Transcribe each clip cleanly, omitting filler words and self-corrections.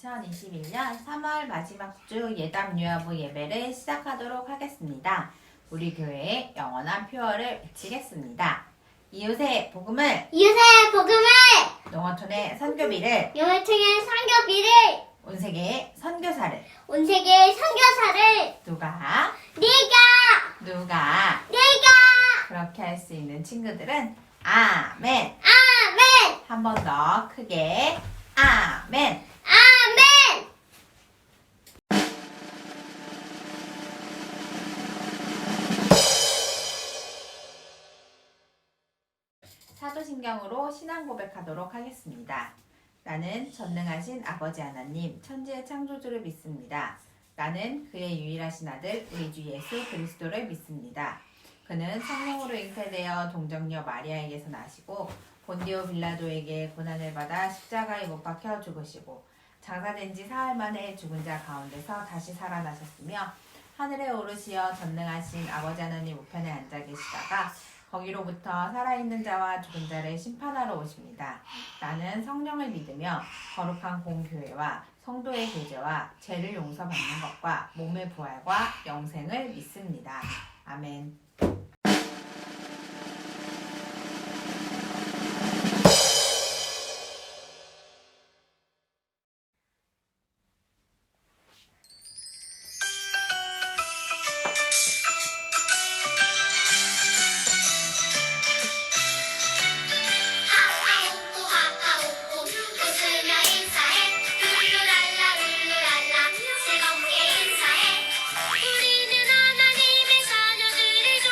2021년 3월 마지막 주 예담 유아부 예배를 시작하도록 하겠습니다. 우리 교회의 영원한 표어를 외치겠습니다. 이웃의 복음을 농어촌의 선교비를 영어통의 선교비를 온 세계의 선교사를 온 세계의 선교사를 누가 내가 그렇게 할 수 있는 친구들은 아멘. 아멘 한 번 더 크게 아멘. 아멘. 사도신경으로 신앙 고백하도록 하겠습니다. 나는 전능하신 아버지 하나님 천지의 창조주를 믿습니다. 나는 그의 유일하신 아들 우리 주 예수 그리스도를 믿습니다. 그는 성령으로 잉태되어 동정녀 마리아에게서 나시고 본디오 빌라도에게 고난을 받아 십자가에 못 박혀 죽으시고 장사된 지 사흘 만에 죽은 자 가운데서 다시 살아나셨으며 하늘에 오르시어 전능하신 아버지 하나님 우편에 앉아 계시다가 거기로부터 살아있는 자와 죽은 자를 심판하러 오십니다. 나는 성령을 믿으며 거룩한 공교회와 성도의 교제와 죄를 용서받는 것과 몸의 부활과 영생을 믿습니다. 아멘. 하하호호 웃으며 인사해 룰루랄라 즐겁게 인사해 우리는 하나님의 자녀들이죠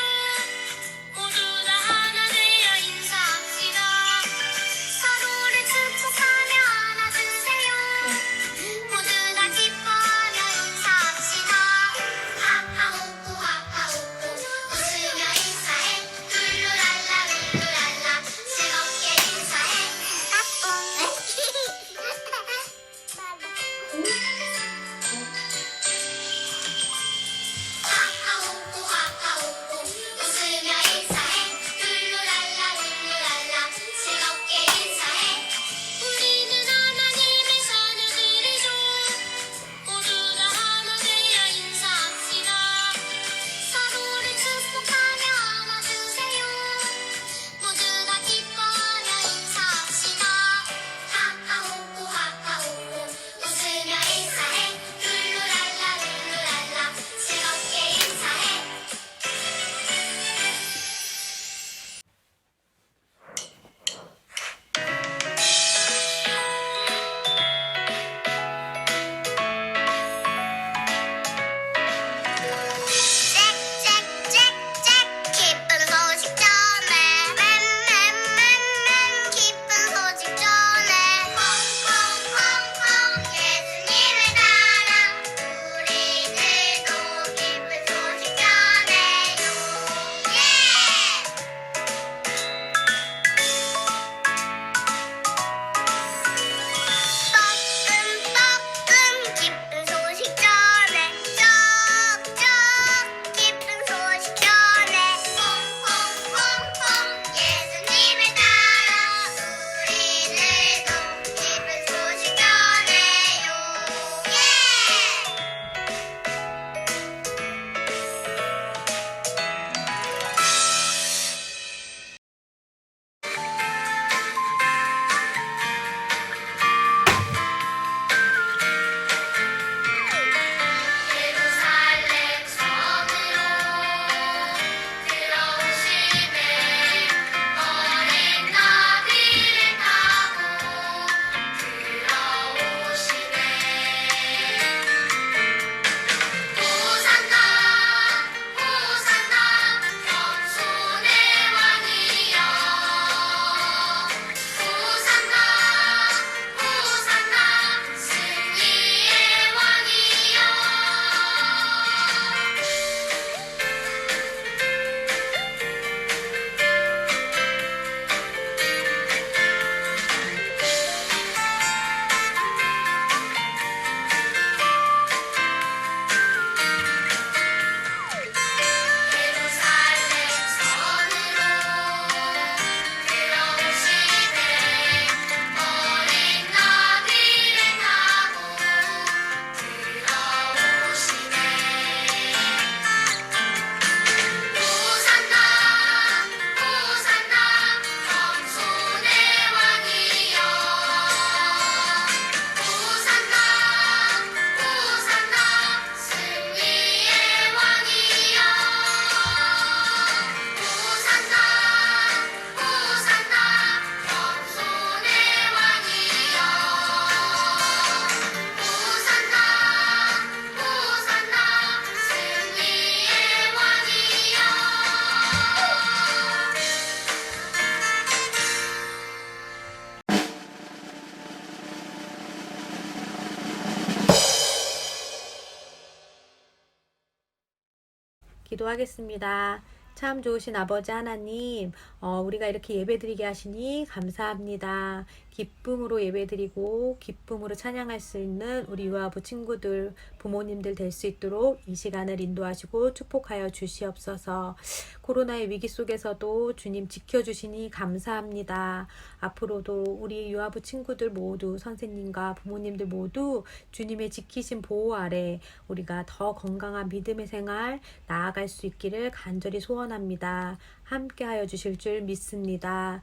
기도하겠습니다. 참 좋으신 아버지 하나님, 우리가 이렇게 예배드리게 하시니 감사합니다. 기쁨으로 예배드리고 기쁨으로 찬양할 수 있는 우리 유아부 친구들, 부모님들 될 수 있도록 이 시간을 인도하시고 축복하여 주시옵소서. 코로나의 위기 속에서도 주님 지켜주시니 감사합니다. 앞으로도 우리 유아부 친구들 모두, 선생님과 부모님들 모두 주님의 지키신 보호 아래 우리가 더 건강한 믿음의 생활 나아갈 수 있기를 간절히 소원합니다. 함께하여 주실 줄 믿습니다.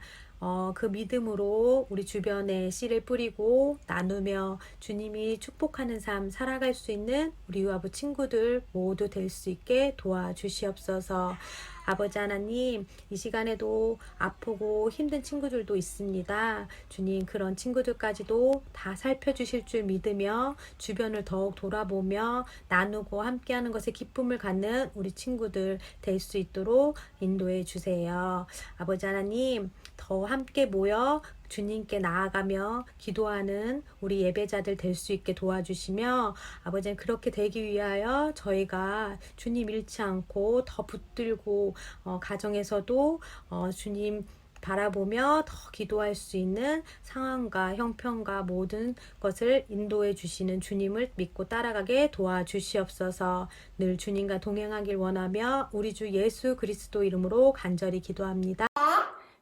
그 믿음으로 우리 주변에 씨를 뿌리고 나누며 주님이 축복하는 삶 살아갈 수 있는 우리 유아부 친구들 모두 될 수 있게 도와주시옵소서. 아버지 하나님, 이 시간에도 아프고 힘든 친구들도 있습니다. 주님, 그런 친구들까지도 다 살펴주실 줄 믿으며 주변을 더욱 돌아보며 나누고 함께하는 것에 기쁨을 갖는 우리 친구들 될 수 있도록 인도해 주세요. 아버지 하나님, 더 함께 모여 주님께 나아가며 기도하는 우리 예배자들 될 수 있게 도와주시며, 아버지는 그렇게 되기 위하여 저희가 주님 잃지 않고 더 붙들고 가정에서도 주님 바라보며 더 기도할 수 있는 상황과 형편과 모든 것을 인도해 주시는 주님을 믿고 따라가게 도와주시옵소서. 늘 주님과 동행하길 원하며 우리 주 예수 그리스도 이름으로 간절히 기도합니다.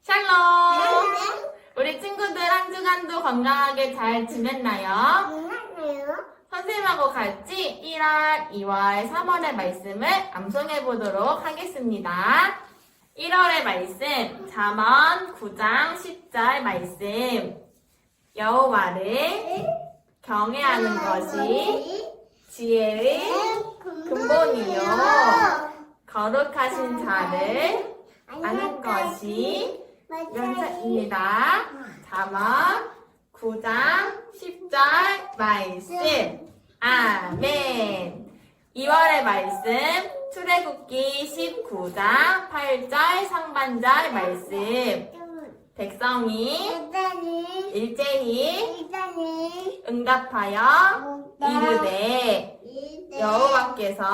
샬롬! 우리 친구들 한 주간도 건강하게 잘 지냈나요? 선생님하고 같이 1월, 2월, 3월의 말씀을 암송해 보도록 하겠습니다. 1월의 말씀, 잠언 9장 10절 말씀. 여호와를 경외하는 것이 지혜의 근본이요. 거룩하신 자를 아는 것이 연사입니다. 잠언 9장 10절 말씀. 아멘. 2월의 말씀 출애굽기 19장 8절 상반절 말씀. 백성이 일제히 응답하여 이르되 여호와께서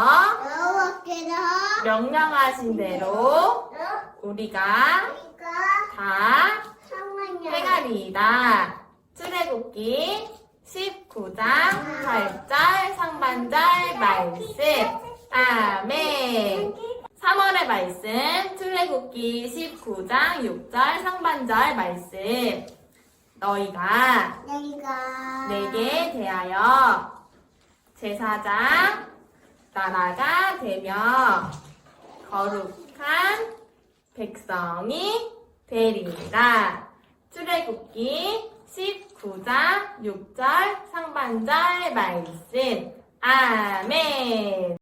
명령하신 대로 우리가 다 행하리이다. 출애굽기 19장 8절 상반절 말씀. 아멘. 3월의 말씀 출애굽기 19장 6절 상반절 말씀. 너희가 내게 대하여 제사장 나라가 되며 거룩한 백성이 되리라. 출애굽기 19장 6절 상반절 말씀. 아멘.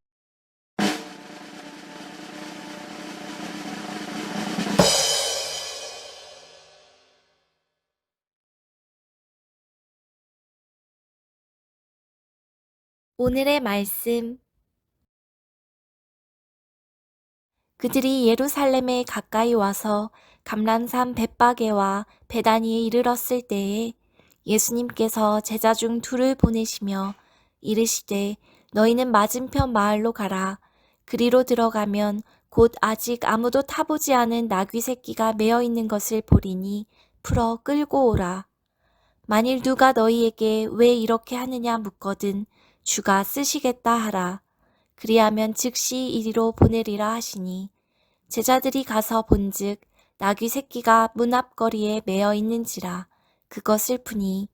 오늘의 말씀. 그들이 예루살렘에 가까이 와서 감람산 벳바게와 베다니에 이르렀을 때에 예수님께서 제자 중 둘을 보내시며 이르시되 너희는 맞은편 마을로 가라. 그리로 들어가면 곧 아직 아무도 타보지 않은 나귀 새끼가 매어 있는 것을 보리니 풀어 끌고 오라. 만일 누가 너희에게 왜 이렇게 하느냐 묻거든 주가 쓰시겠다 하라. 그리하면 즉시 이리로 보내리라 하시니 제자들이 가서 본즉 나귀 새끼가 문 앞거리에 매어 있는지라. 그것을 보니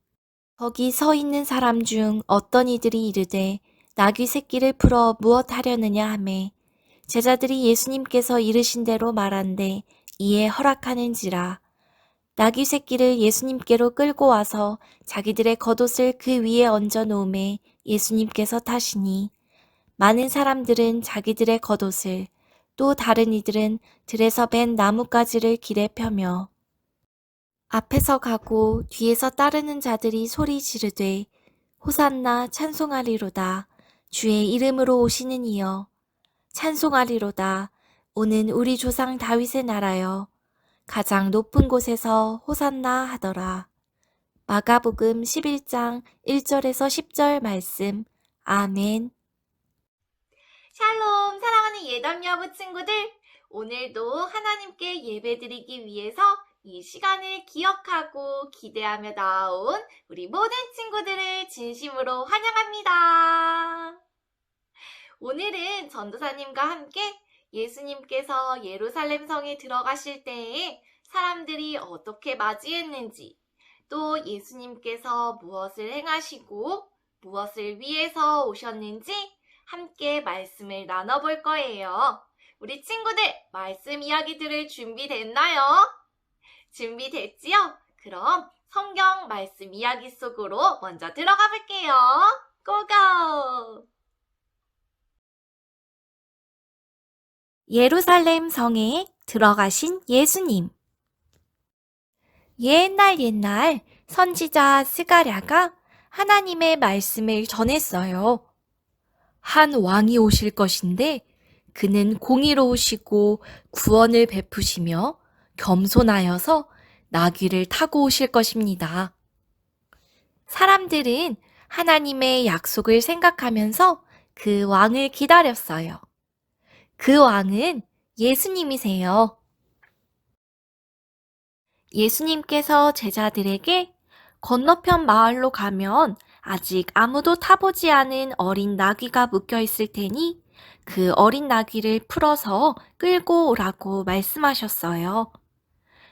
거기 서 있는 사람 중 어떤 이들이 이르되 나귀 새끼를 풀어 무엇 하려느냐 하매 제자들이 예수님께서 이르신 대로 말한대 이에 허락하는지라. 나귀 새끼를 예수님께로 끌고 와서 자기들의 겉옷을 그 위에 얹어 놓음에 예수님께서 타시니 많은 사람들은 자기들의 겉옷을 또 다른 이들은 들에서 벤 나뭇가지를 길에 펴며 앞에서 가고 뒤에서 따르는 자들이 소리 지르되 호산나 찬송하리로다. 주의 이름으로 오시는 이여 찬송하리로다. 오는 우리 조상 다윗의 나라여 가장 높은 곳에서 호산나 하더라. 마가복음 11장 1절에서 10절 말씀. 아멘. 샬롬, 사랑하는 예담여부 친구들. 오늘도 하나님께 예배드리기 위해서 이 시간을 기억하고 기대하며 나온 우리 모든 친구들을 진심으로 환영합니다. 오늘은 전도사님과 함께 예수님께서 예루살렘 성에 들어가실 때에 사람들이 어떻게 맞이했는지, 또 예수님께서 무엇을 행하시고 무엇을 위해서 오셨는지 함께 말씀을 나눠볼 거예요. 우리 친구들, 말씀 이야기 들을 준비됐나요? 준비됐지요? 그럼 성경 말씀 이야기 속으로 먼저 들어가 볼게요. 고고! 예루살렘 성에 들어가신 예수님. 옛날 선지자 스가랴가 하나님의 말씀을 전했어요. 한 왕이 오실 것인데 그는 공의로우시고 구원을 베푸시며 겸손하여서 나귀를 타고 오실 것입니다. 사람들은 하나님의 약속을 생각하면서 그 왕을 기다렸어요. 그 왕은 예수님이세요. 예수님께서 제자들에게 건너편 마을로 가면 아직 아무도 타보지 않은 어린 나귀가 묶여 있을 테니 그 어린 나귀를 풀어서 끌고 오라고 말씀하셨어요.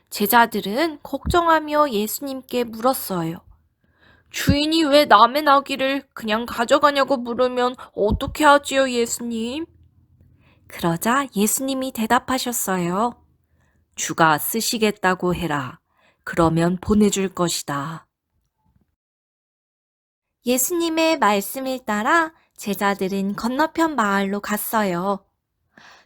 제자들은 걱정하며 예수님께 물었어요. 주인이 왜 남의 나귀를 그냥 가져가냐고 물으면 어떻게 하지요, 예수님? 그러자 예수님이 대답하셨어요. 주가 쓰시겠다고 해라. 그러면 보내줄 것이다. 예수님의 말씀을 따라 제자들은 건너편 마을로 갔어요.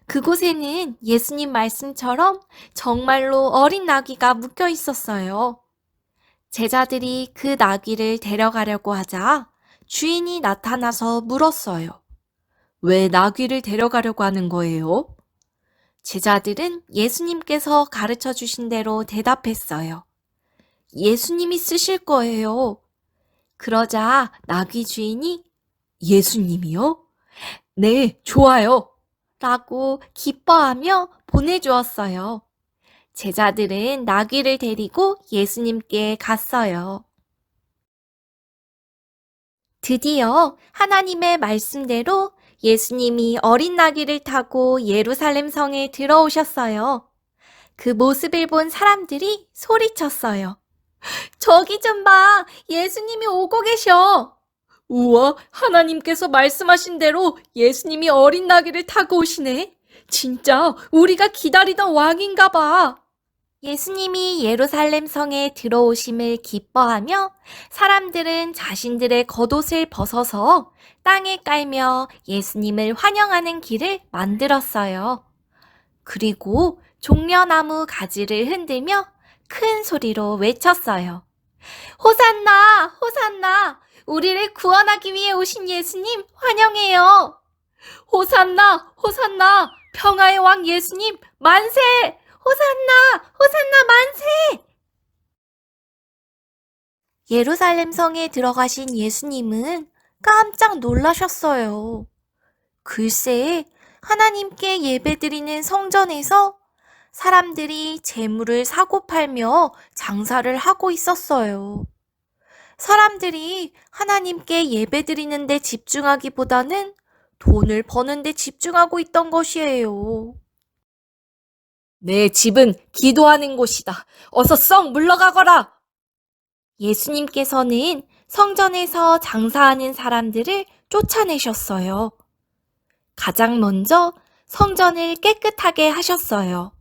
그곳에는 예수님 말씀처럼 정말로 어린 나귀가 묶여 있었어요. 제자들이 그 나귀를 데려가려고 하자 주인이 나타나서 물었어요. 왜 나귀를 데려가려고 하는 거예요? 제자들은 예수님께서 가르쳐 주신 대로 대답했어요. 예수님이 쓰실 거예요. 그러자 나귀 주인이 예수님이요? 네, 좋아요. 라고 기뻐하며 보내주었어요. 제자들은 나귀를 데리고 예수님께 갔어요. 드디어 하나님의 말씀대로 예수님이 어린 나귀를 타고 예루살렘 성에 들어오셨어요. 그 모습을 본 사람들이 소리쳤어요. 저기 좀 봐! 예수님이 오고 계셔! 우와, 하나님께서 말씀하신 대로 예수님이 어린 나귀를 타고 오시네. 진짜 우리가 기다리던 왕인가 봐. 예수님이 예루살렘 성에 들어오심을 기뻐하며 사람들은 자신들의 겉옷을 벗어서 땅에 깔며 예수님을 환영하는 길을 만들었어요. 그리고 종려나무 가지를 흔들며 큰 소리로 외쳤어요. 호산나! 호산나! 우리를 구원하기 위해 오신 예수님 환영해요. 호산나! 호산나! 평화의 왕 예수님 만세! 호산나! 호산나 만세! 예루살렘 성에 들어가신 예수님은 깜짝 놀라셨어요. 글쎄, 하나님께 예배드리는 성전에서 사람들이 재물을 사고 팔며 장사를 하고 있었어요. 사람들이 하나님께 예배드리는 데 집중하기보다는 돈을 버는 데 집중하고 있던 것이에요. 내 집은 기도하는 곳이다. 어서 썩 물러가거라! 예수님께서는 성전에서 장사하는 사람들을 쫓아내셨어요. 가장 먼저 성전을 깨끗하게 하셨어요.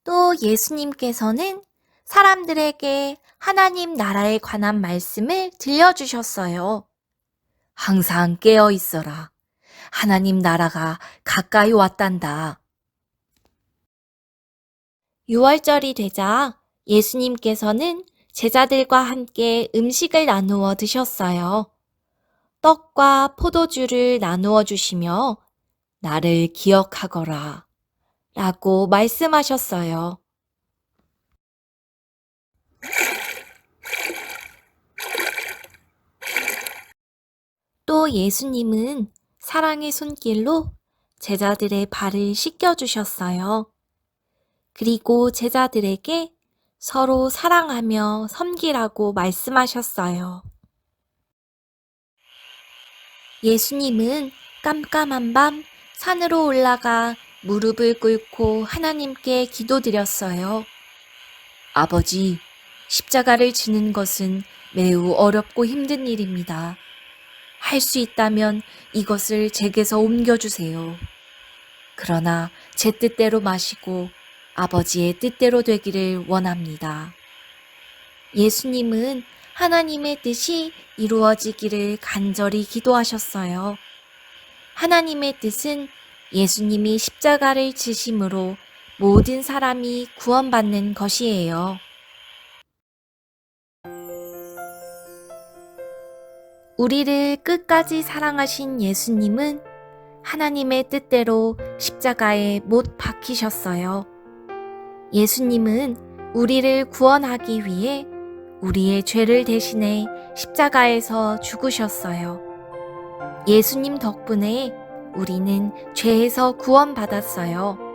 또 예수님께서는 사람들에게 하나님 나라에 관한 말씀을 들려주셨어요. 항상 깨어 있어라. 하나님 나라가 가까이 왔단다. 6월절이 되자 예수님께서는 제자들과 함께 음식을 나누어 드셨어요. 떡과 포도주를 나누어 주시며 나를 기억하거라 라고 말씀하셨어요. 또 그리고 예수님은 사랑의 손길로 제자들의 발을 씻겨주셨어요. 그리고 제자들에게 서로 사랑하며 섬기라고 말씀하셨어요. 예수님은 깜깜한 밤 산으로 올라가 무릎을 꿇고 하나님께 기도드렸어요. 아버지, 십자가를 지는 것은 매우 어렵고 힘든 일입니다. 할 수 있다면 이것을 제게서 옮겨주세요. 그러나 제 뜻대로 마시고 아버지의 뜻대로 되기를 원합니다. 예수님은 하나님의 뜻이 이루어지기를 간절히 기도하셨어요. 하나님의 뜻은 예수님이 십자가를 지심으로 모든 사람이 구원받는 것이에요. 우리를 끝까지 사랑하신 예수님은 하나님의 뜻대로 십자가에 못 박히셨어요. 예수님은 우리를 구원하기 위해 우리의 죄를 대신해 십자가에서 죽으셨어요. 예수님 덕분에 우리는 죄에서 구원받았어요.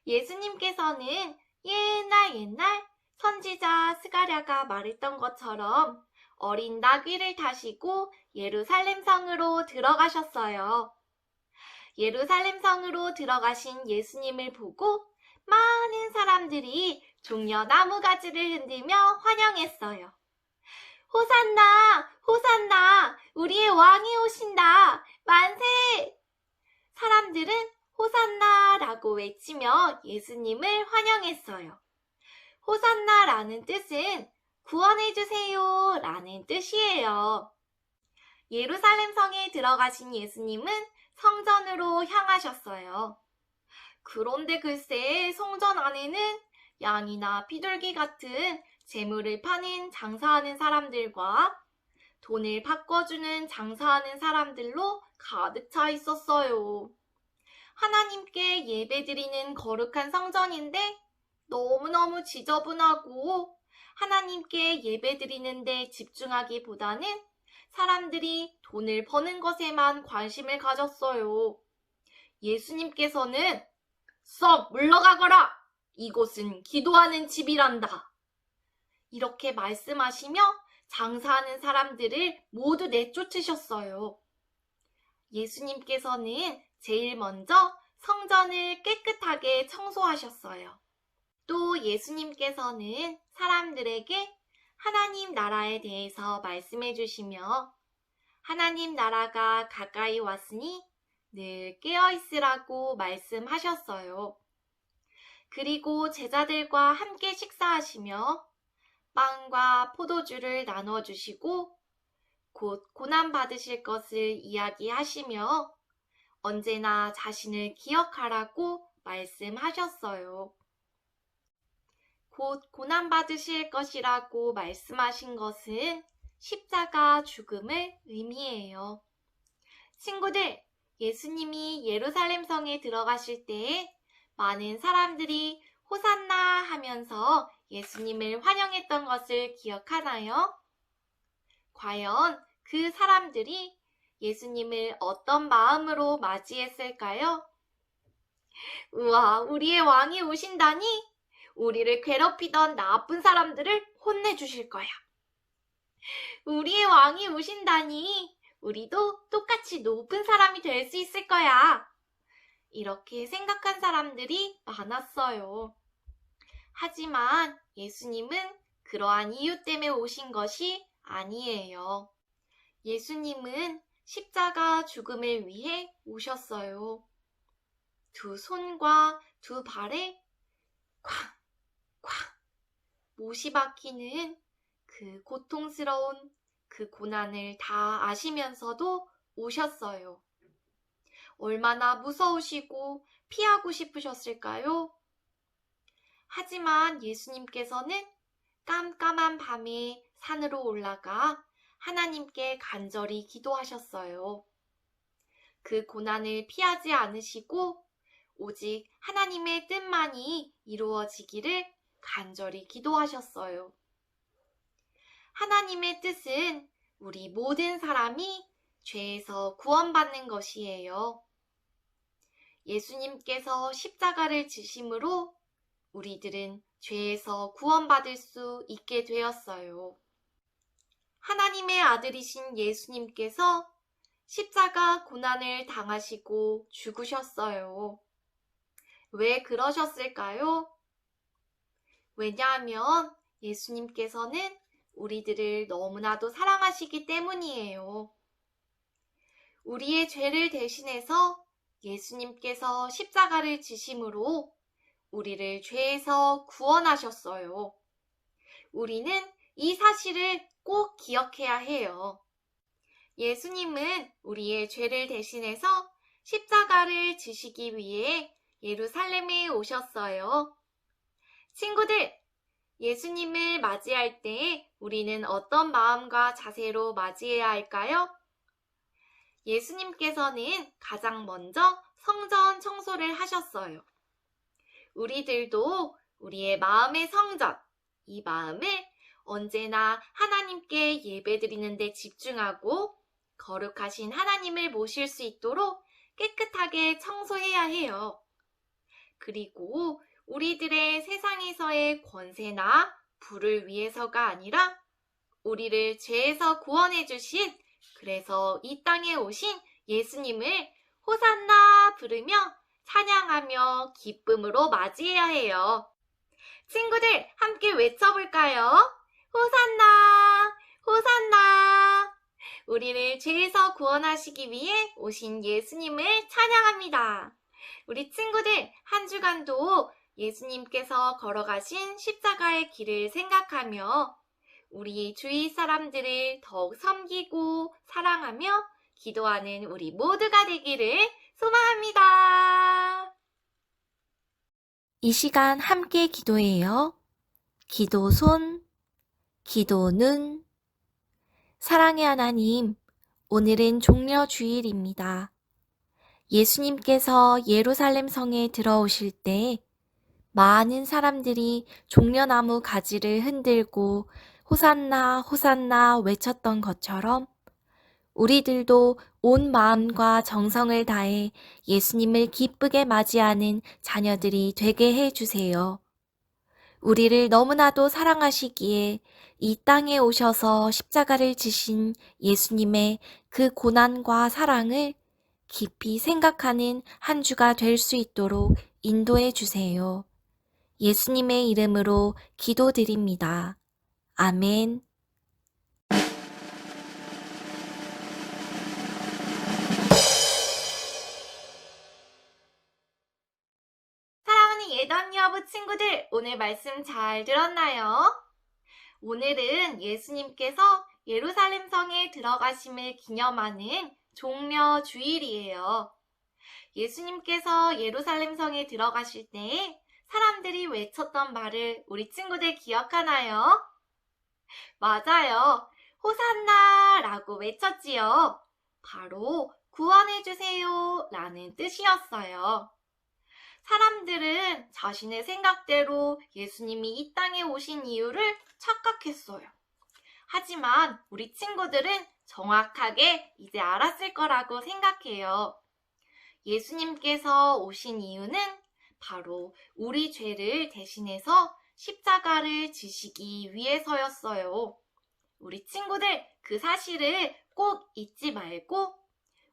예수님께서는 옛날 선지자 스가랴가 말했던 것처럼 어린 나귀를 타시고 예루살렘 성으로 들어가셨어요. 예루살렘 성으로 들어가신 예수님을 보고 많은 사람들이 종려 나무가지를 흔들며 환영했어요. 호산나! 호산나! 우리의 왕이 오신다! 만세! 사람들은 호산나라고 외치며 예수님을 환영했어요. 호산나라는 뜻은 구원해주세요 라는 뜻이에요. 예루살렘 성에 들어가신 예수님은 성전으로 향하셨어요. 그런데 글쎄 성전 안에는 양이나 비둘기 같은 재물을 파는 장사하는 사람들과 돈을 바꿔주는 장사하는 사람들로 가득 차 있었어요. 하나님께 예배드리는 거룩한 성전인데 너무너무 지저분하고 하나님께 예배드리는 데 집중하기보다는 사람들이 돈을 버는 것에만 관심을 가졌어요. 예수님께서는 썩 물러가거라! 이곳은 기도하는 집이란다. 이렇게 말씀하시며 장사하는 사람들을 모두 내쫓으셨어요. 예수님께서는 제일 먼저 성전을 깨끗하게 청소하셨어요. 또 예수님께서는 사람들에게 하나님 나라에 대해서 말씀해 주시며 하나님 나라가 가까이 왔으니 늘 깨어 있으라고 말씀하셨어요. 그리고 제자들과 함께 식사하시며 빵과 포도주를 나눠주시고 곧 고난받으실 것을 이야기하시며 언제나 자신을 기억하라고 말씀하셨어요. 곧 고난받으실 것이라고 말씀하신 것은 십자가 죽음을 의미해요. 친구들, 예수님이 예루살렘 성에 들어가실 때에 많은 사람들이 호산나 하면서 예수님을 환영했던 것을 기억하나요? 과연 그 사람들이 예수님을 어떤 마음으로 맞이했을까요? 우와, 우리의 왕이 오신다니 우리를 괴롭히던 나쁜 사람들을 혼내주실 거야. 우리의 왕이 오신다니 우리도 똑같이 높은 사람이 될 수 있을 거야. 이렇게 생각한 사람들이 많았어요. 하지만 예수님은 그러한 이유 때문에 오신 것이 아니에요. 예수님은 십자가 죽음을 위해 오셨어요. 두 손과 두 발에 쾅쾅 못이 박히는 그 고통스러운 그 고난을 다 아시면서도 오셨어요. 얼마나 무서우시고 피하고 싶으셨을까요? 하지만 예수님께서는 깜깜한 밤에 산으로 올라가 하나님께 간절히 기도하셨어요. 그 고난을 피하지 않으시고 오직 하나님의 뜻만이 이루어지기를 간절히 기도하셨어요. 하나님의 뜻은 우리 모든 사람이 죄에서 구원받는 것이에요. 예수님께서 십자가를 지심으로 우리들은 죄에서 구원받을 수 있게 되었어요. 하나님의 아들이신 예수님께서 십자가 고난을 당하시고 죽으셨어요. 왜 그러셨을까요? 왜냐하면 예수님께서는 우리들을 너무나도 사랑하시기 때문이에요. 우리의 죄를 대신해서 예수님께서 십자가를 지심으로 우리를 죄에서 구원하셨어요. 우리는 이 사실을 꼭 기억해야 해요. 예수님은 우리의 죄를 대신해서 십자가를 지시기 위해 예루살렘에 오셨어요. 친구들, 예수님을 맞이할 때 우리는 어떤 마음과 자세로 맞이해야 할까요? 예수님께서는 가장 먼저 성전 청소를 하셨어요. 우리들도 우리의 마음의 성전, 이 마음을 언제나 하나님께 예배드리는 데 집중하고 거룩하신 하나님을 모실 수 있도록 깨끗하게 청소해야 해요. 그리고 우리들의 세상에서의 권세나 부를 위해서가 아니라 우리를 죄에서 구원해 주신, 그래서 이 땅에 오신 예수님을 호산나 부르며 찬양하며 기쁨으로 맞이해야 해요. 친구들, 함께 외쳐볼까요? 호산나, 호산나. 우리를 죄에서 구원하시기 위해 오신 예수님을 찬양합니다. 우리 친구들, 한 주간도 예수님께서 걸어가신 십자가의 길을 생각하며 우리 주위 사람들을 더욱 섬기고 사랑하며 기도하는 우리 모두가 되기를 소망합니다. 이 시간 함께 기도해요. 기도 손, 기도 눈. 사랑의 하나님, 오늘은 종려 주일입니다. 예수님께서 예루살렘 성에 들어오실 때 많은 사람들이 종려나무 가지를 흔들고 호산나 호산나 외쳤던 것처럼 우리들도 온 마음과 정성을 다해 예수님을 기쁘게 맞이하는 자녀들이 되게 해주세요. 우리를 너무나도 사랑하시기에 이 땅에 오셔서 십자가를 지신 예수님의 그 고난과 사랑을 깊이 생각하는 한 주가 될 수 있도록 인도해 주세요. 예수님의 이름으로 기도드립니다. 아멘. 사랑하는 예담 여부 친구들, 오늘 말씀 잘 들었나요? 오늘은 예수님께서 예루살렘 성에 들어가심을 기념하는 종려 주일이에요. 예수님께서 예루살렘 성에 들어가실 때 사람들이 외쳤던 말을 우리 친구들 기억하나요? 맞아요. 호산나 라고 외쳤지요. 바로 구원해주세요 라는 뜻이었어요. 사람들은 자신의 생각대로 예수님이 이 땅에 오신 이유를 착각했어요. 하지만 우리 친구들은 정확하게 이제 알았을 거라고 생각해요. 예수님께서 오신 이유는 바로 우리 죄를 대신해서 십자가를 지시기 위해서였어요. 우리 친구들 그 사실을 꼭 잊지 말고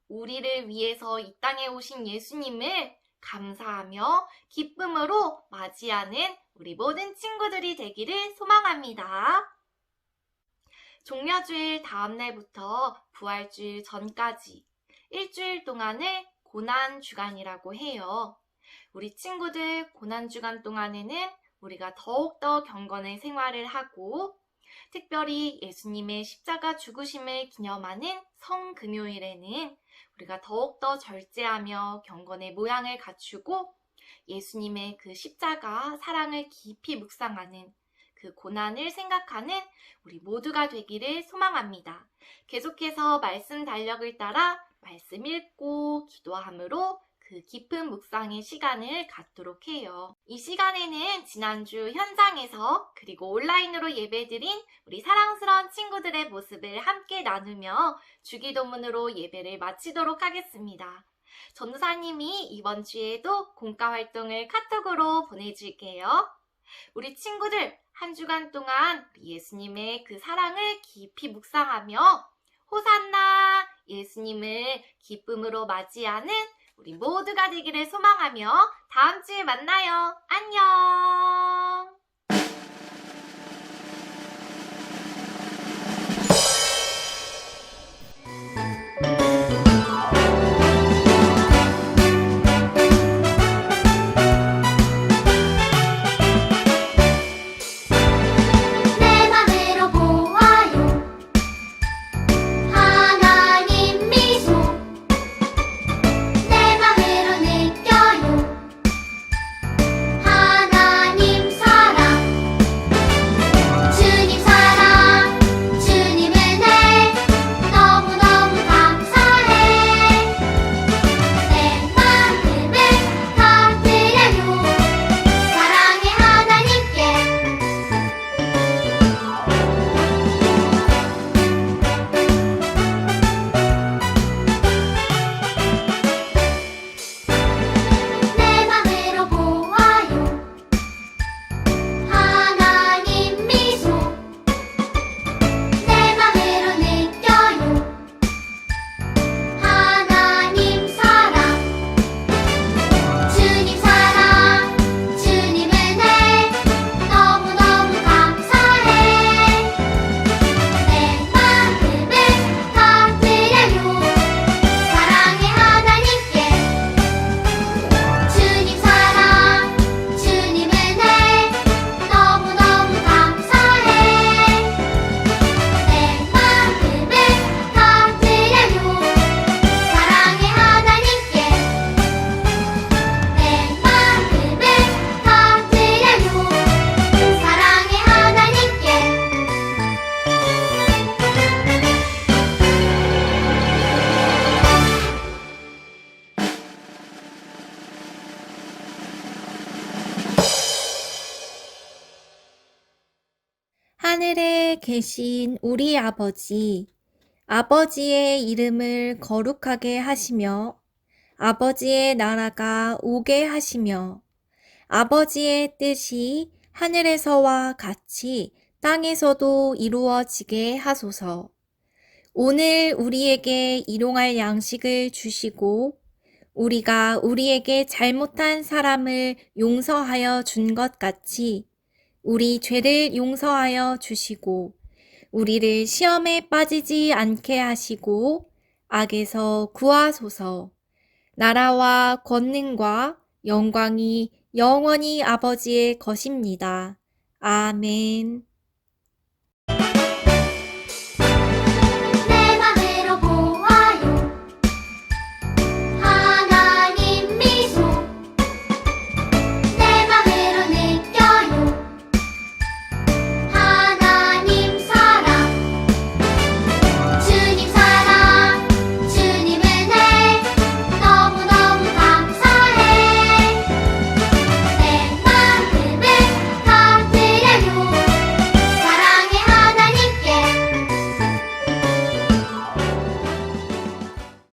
우리를 위해서 이 땅에 오신 예수님을 감사하며 기쁨으로 맞이하는 우리 모든 친구들이 되기를 소망합니다. 종려주일 다음 날부터 부활주일 전까지 일주일 동안을 고난주간이라고 해요. 우리 친구들 고난주간 동안에는 우리가 더욱더 경건의 생활을 하고 특별히 예수님의 십자가 죽으심을 기념하는 성금요일에는 우리가 더욱더 절제하며 경건의 모양을 갖추고 예수님의 그 십자가 사랑을 깊이 묵상하는 그 고난을 생각하는 우리 모두가 되기를 소망합니다. 계속해서 말씀 달력을 따라 말씀 읽고 기도함으로 그 깊은 묵상의 시간을 갖도록 해요. 이 시간에는 지난주 현장에서 그리고 온라인으로 예배드린 우리 사랑스러운 친구들의 모습을 함께 나누며 주기도문으로 예배를 마치도록 하겠습니다. 전도사님이 이번 주에도 공과 활동을 카톡으로 보내줄게요. 우리 친구들 한 주간 동안 예수님의 그 사랑을 깊이 묵상하며 호산나 예수님을 기쁨으로 맞이하는 우리 모두가 되기를 소망하며 다음 주에 만나요. 안녕! 내 맘으로 보아요 하나님 미소 내 맘으로 느껴요 하나님 사랑 주님 사랑 주님 은혜 너무너무 감사해 내 마음을 다 드려요 사랑의 하나님께 내 맘으로 보아요 하나님 미소 내 맘으로 느껴요 하나님 사랑 주님 사랑 주님 은혜 너무너무 감사해 내 마음을 다 드려요 사랑의 하나님께 주님 사랑 주님 은혜 너무너무 감사해 내 마음을 다 드려요 사랑의 하나님께 내 마음을 다 드려요 사랑의 하나님께 하늘에 계신 우리 아버지, 아버지의 이름을 거룩하게 하시며 아버지의 나라가 오게 하시며 아버지의 뜻이 하늘에서와 같이 땅에서도 이루어지게 하소서. 오늘 우리에게 일용할 양식을 주시고 우리가 우리에게 잘못한 사람을 용서하여 준 것 같이 우리 죄를 용서하여 주시고 우리를 시험에 빠지지 않게 하시고 악에서 구하소서. 나라와 권능과 영광이 영원히 아버지의 것입니다. 아멘.